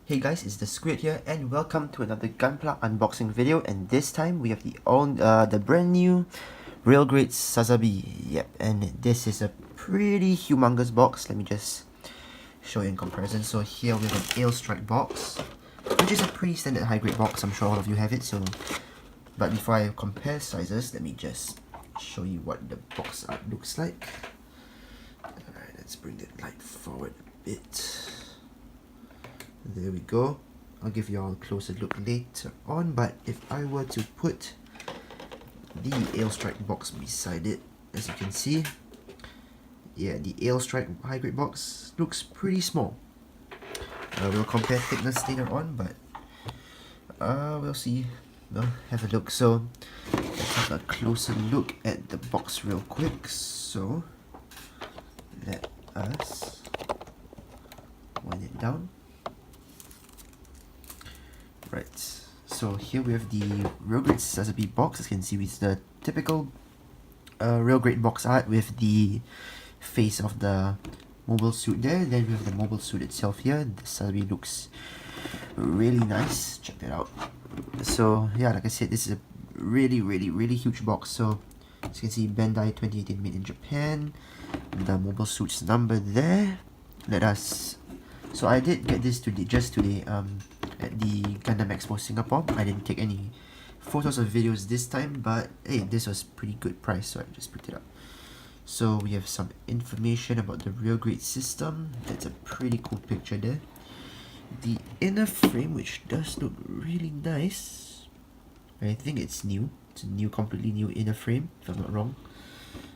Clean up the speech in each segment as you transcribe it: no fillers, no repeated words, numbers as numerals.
Hey guys, it's the Squid here, and welcome to another Gunpla unboxing video. And this time we have the brand new real grade Sazabi. Yep, and this is a pretty humongous box. Let me just show you in comparison. So here we have an Ale Strike box, which is a pretty standard high grade box. I'm sure all of you have it. But before I compare sizes, let me just show you what the box art looks like. Alright, let's bring the light forward a bit. There we go. I'll give you all a closer look later on, but if I were to put the Ale Strike box beside it, as you can see, yeah, the Ale Strike high grade box looks pretty small. We'll compare thickness later on, but we'll see. We'll have a look. So let's have a closer look at the box real quick. So let us wind it down. Right, so here we have the real grade Sazabi box. As you can see, it's the typical real grade box art with the face of the mobile suit there. Then we have the mobile suit itself here. The Sazabi looks really nice. Check that out. So yeah, like I said, this is a really huge box. So as you can see, Bandai 2018 made in Japan. The mobile suit's number there. So I did get this just today at the Gundam Expo Singapore. I didn't take any photos or videos this time, but hey, this was pretty good price, so I just picked it up. So we have some information about the real grade system. That's a pretty cool picture there. The inner frame, which does look really nice. I think it's new. It's a completely new inner frame, if I'm not wrong.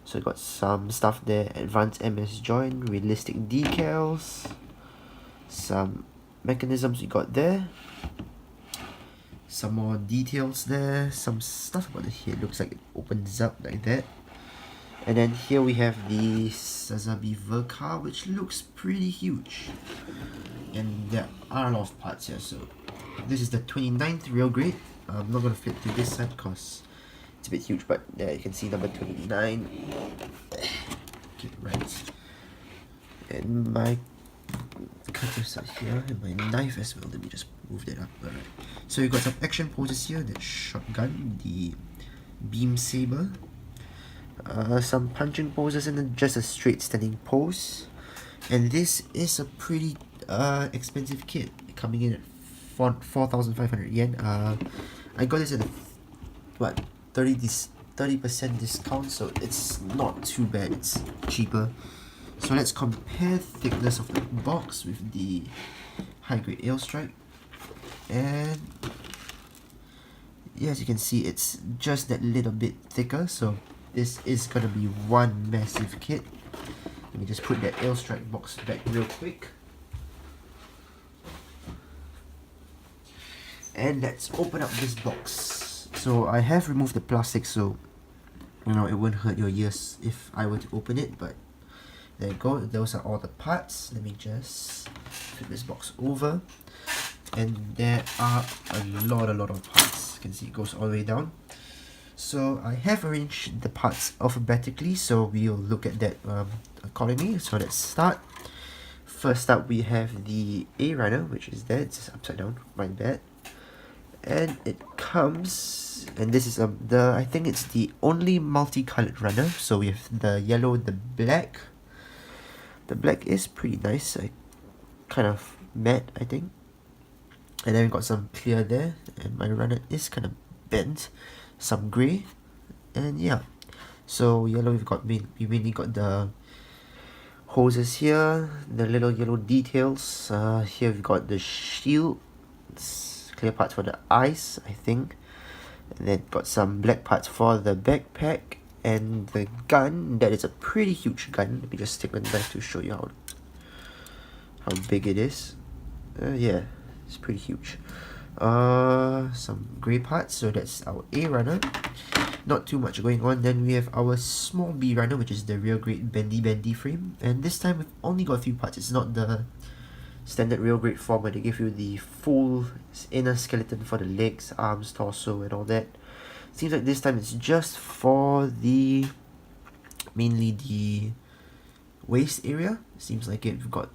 So I got some stuff there. Advanced MS joint, realistic decals, some mechanisms we got there, some more details there, some stuff about the head. Looks like it opens up like that. And then here we have the Sazabi Verka, which looks pretty huge, and there are a lot of parts here. So this is the 29th real grade. I'm not going to flip to this side because it's a bit huge, but there you can see number 29. Okay, right. And my cutters are here, and my knife as well. Let me just move that up. Alright. So you got some action poses here. The shotgun, the beam saber, some punching poses, and then just a straight standing pose. And this is a pretty expensive kit, coming in at 4,500 yen. I got this at a, what, 30% discount, so it's not too bad. It's cheaper. So let's compare thickness of the box with the high grade Ale Strike. And yeah, as you can see, it's just that little bit thicker. So this is gonna be one massive kit. Let me just put that Ale Strike box back real quick. And let's open up this box. So I have removed the plastic, so you know it won't hurt your ears if I were to open it, but there you go, those are all the parts. Let me just flip this box over. And there are a lot of parts. You can see it goes all the way down. So I have arranged the parts alphabetically, so we'll look at that accordingly. So let's start. First up, we have the A runner, which is there. It's upside down, my bad. And it comes, and this is I think it's the only multicolored runner. So we have the yellow, the black. The black is pretty nice, kind of matte, I think. And then we got some clear there, and my runner is kind of bent. Some grey, and yeah. So yellow, we mainly got the hoses here, the little yellow details. Here we've got the shield, clear parts for the eyes, I think. And then got some black parts for the backpack. And the gun, that is a pretty huge gun. Let me just take a knife to show you how big it is. Yeah, it's pretty huge. Some grey parts, so that's our A runner. Not too much going on. Then we have our small B runner, which is the real grade bendy frame. And this time we've only got a few parts. It's not the standard real grade form where they give you the full inner skeleton for the legs, arms, torso, and all that. Seems like this time it's just for mainly the waist area. Seems like it. We've got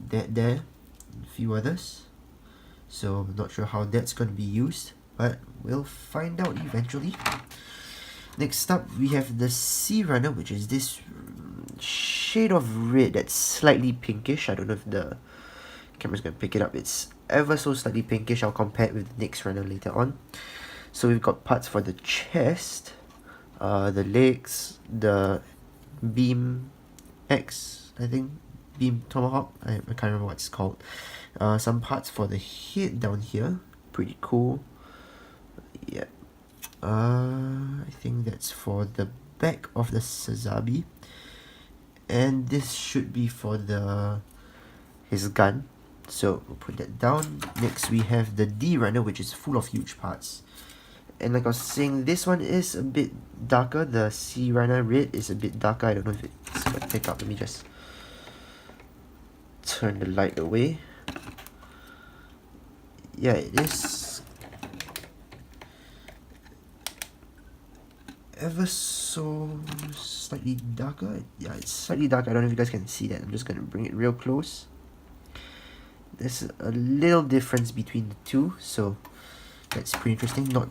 that there, and a few others. So not sure how that's going to be used, but we'll find out eventually. Next up, we have the Sea Runner, which is this shade of red that's slightly pinkish. I don't know if the camera's going to pick it up. It's ever so slightly pinkish. I'll compare it with the next runner later on. So we've got parts for the chest, the legs, the beam X, I think, beam tomahawk, I can't remember what it's called. Some parts for the head down here, pretty cool. Yeah. I think that's for the back of the Sazabi, and this should be for his gun. So we'll put that down. Next we have the D runner, which is full of huge parts. And like I was saying, this one is a bit darker. The Sea Runner red is a bit darker. I don't know if it's going to pick up. Let me just turn the light away. Yeah, it is ever so slightly darker. Yeah, it's slightly darker. I don't know if you guys can see that. I'm just going to bring it real close. There's a little difference between the two, so that's pretty interesting. Not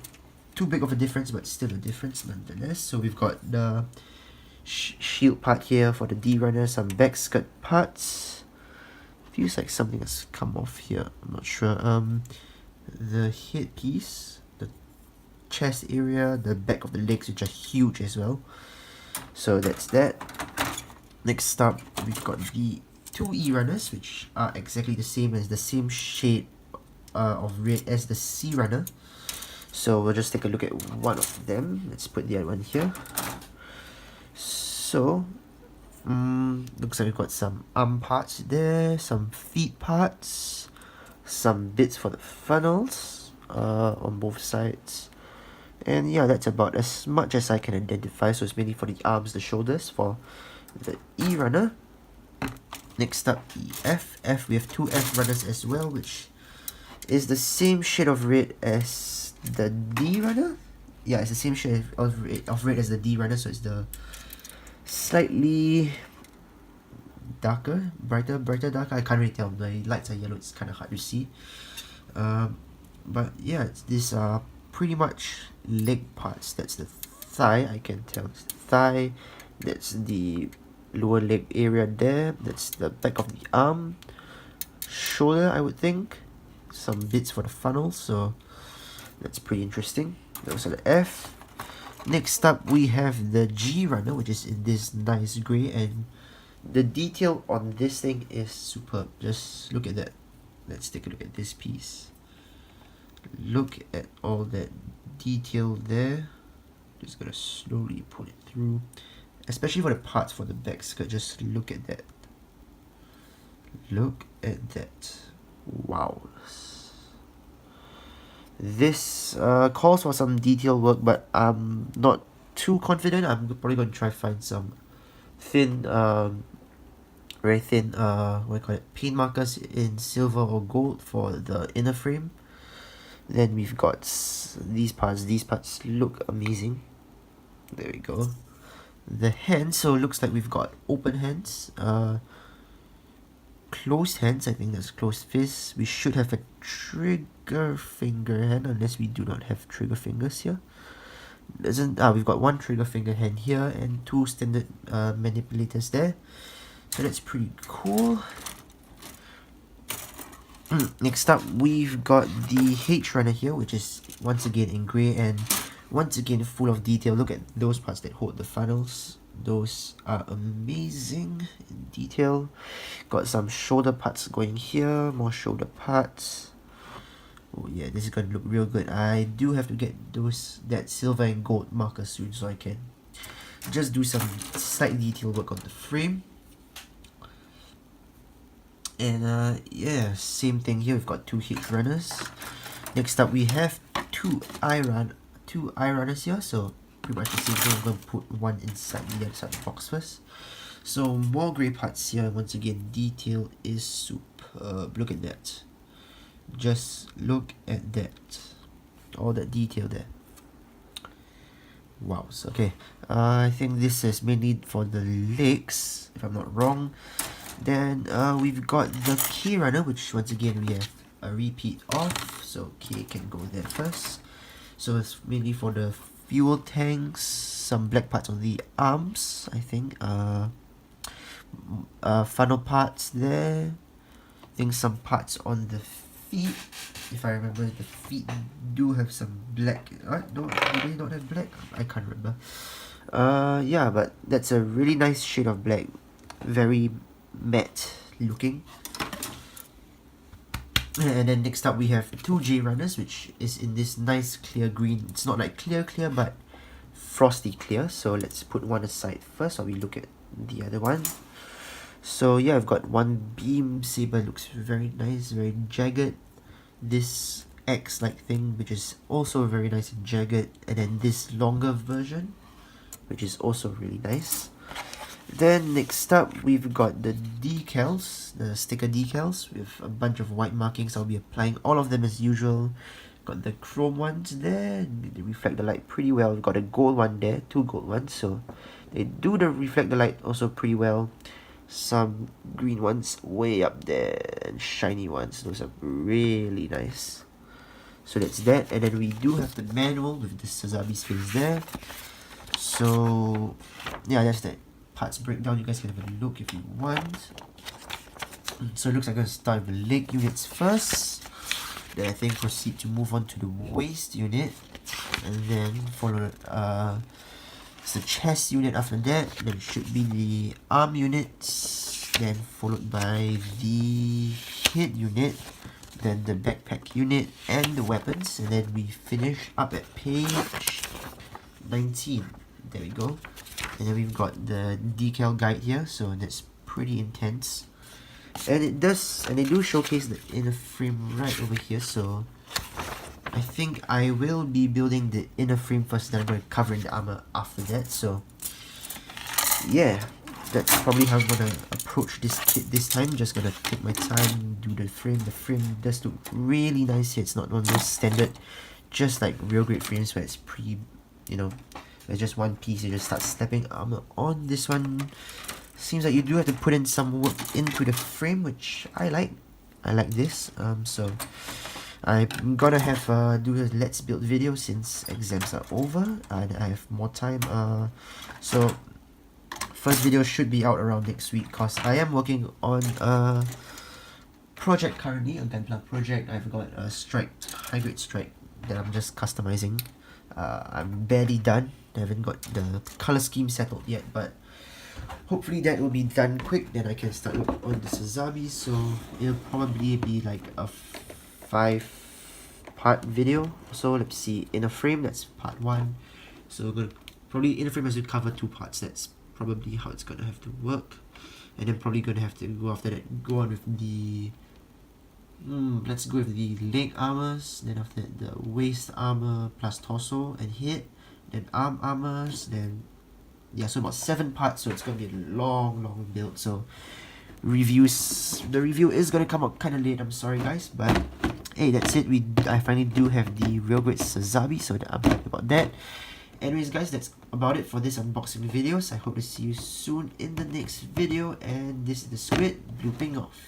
too big of a difference, but still a difference nonetheless. So we've got the shield part here for the D runner, some back skirt parts. Feels like something has come off here. I'm not sure. The headpiece, the chest area, the back of the legs, which are huge as well. So that's that. Next up, we've got the two E runners, which are exactly the same as the same shade of red as the Sea Runner. So we'll just take a look at one of them. Let's put the other one here. So looks like we've got some arm parts there, some feet parts, some bits for the funnels on both sides. And yeah, that's about as much as I can identify. So it's mainly for the arms, the shoulders for the E runner. Next up, the F. We have two F runners as well, which is the same shade of red as the D runner. Yeah, it's the same shade of red as the D runner, so it's the slightly darker, brighter, darker. I can't really tell. The lights are yellow, it's kind of hard to see. But yeah, these are pretty much leg parts. That's the thigh, I can tell. It's the thigh. That's the lower leg area there. That's the back of the arm. Shoulder, I would think. Some bits for the funnel, so that's pretty interesting. Those are the F. Next up, we have the G runner, which is in this nice grey, and the detail on this thing is superb. Just look at that. Let's take a look at this piece. Look at all that detail there. Just gonna slowly pull it through, especially for the parts for the back skirt. Just look at that. Look at that. Wow. This calls for some detail work, but I'm not too confident. I'm probably going to try find some thin, very thin, what do you call it, paint markers in silver or gold for the inner frame. Then we've got these parts. These parts look amazing. There we go. The hands, so it looks like we've got open hands, closed hands. I think that's closed fists. We should have a trigger finger hand, unless we do not have trigger fingers here. We've got one trigger finger hand here and two standard manipulators there. So that's pretty cool. Next up, we've got the H runner here, which is once again in grey and once again full of detail. Look at those parts that hold the funnels. Those are amazing in detail. Got some shoulder parts going here, more shoulder parts. Oh yeah, this is gonna look real good. I do have to get that silver and gold marker soon, so I can just do some slight detail work on the frame. And yeah, same thing here. We've got two H runners. Next up, we have two I runners here. So pretty much the same thing. I'm going to put one inside the other side of the box first. So more grey parts here. Once again, detail is superb. Look at that. Just look at that. All that detail there. Wow. So, okay. I think this is mainly for the legs, if I'm not wrong. Then we've got the K runner, which once again we have a repeat off, so K can go there first. So it's mainly for the fuel tanks, some black parts on the arms, I think, funnel parts there, I think some parts on the feet, if I remember. The feet do have some black, no, do they not have black? I can't remember. Yeah, but that's a really nice shade of black, very matte looking. And then next up we have two J runners, which is in this nice clear green. It's not like clear but frosty clear. So let's put one aside first while we look at the other one. So yeah, I've got one beam saber, looks very nice, very jagged. This X-like thing, which is also very nice and jagged, and then this longer version, which is also really nice. Then next up we've got the decals, the sticker decals with a bunch of white markings. I'll be applying all of them as usual. Got the chrome ones there, they reflect the light pretty well. We've got a gold one there, two gold ones, so they do reflect the light also pretty well. Some green ones way up there, and shiny ones, those are really nice. So that's that, and then we do have the manual with the Sazabi's face there. So yeah, that's that parts breakdown. You guys can have a look if you want. So it looks like I'm going to start with the leg units first. Then I think proceed to move on to the waist unit, and then follow it's the chest unit after that. Then it should be the arm units, then followed by the head unit, then the backpack unit and the weapons, and then we finish up at page 19. There we go. And then we've got the decal guide here, so that's pretty intense. And they do showcase the inner frame right over here, so I think I will be building the inner frame first, then I'm going to cover in the armor after that. So yeah, that's probably how I'm going to approach this kit this time. Just going to take my time, do the frame. The frame does look really nice here. It's not one of those standard, just like real grade frames where it's there's just one piece, you just start stepping armor on. This one seems like you do have to put in some work into the frame, which I like. I like this. So I'm gonna have do a let's build video since exams are over and I have more time. So first video should be out around next week, cause I am working on a project currently, a GUNPLA project. I've got a strike, high grade strike that I'm just customizing. I'm barely done. I haven't got the color scheme settled yet, but hopefully that will be done quick. Then I can start on the Sazabi. So it'll probably be like a 5-part video. So let's see, inner frame, that's part 1. So we're gonna probably inner frame has to cover 2 parts. That's probably how it's gonna have to work. And then probably gonna have to go after that, go on with the let's go with the leg armors, then after that the waist armor plus torso and head, then arm armors, then yeah, so about 7 parts. So it's gonna be a long build. So the review is gonna come out kind of late, I'm sorry guys, but hey, that's it. I finally do have the real grade Sazabi, so I'm happy about that. Anyways guys, that's about it for this unboxing videos. I hope to see you soon in the next video, and this is the Squid looping off.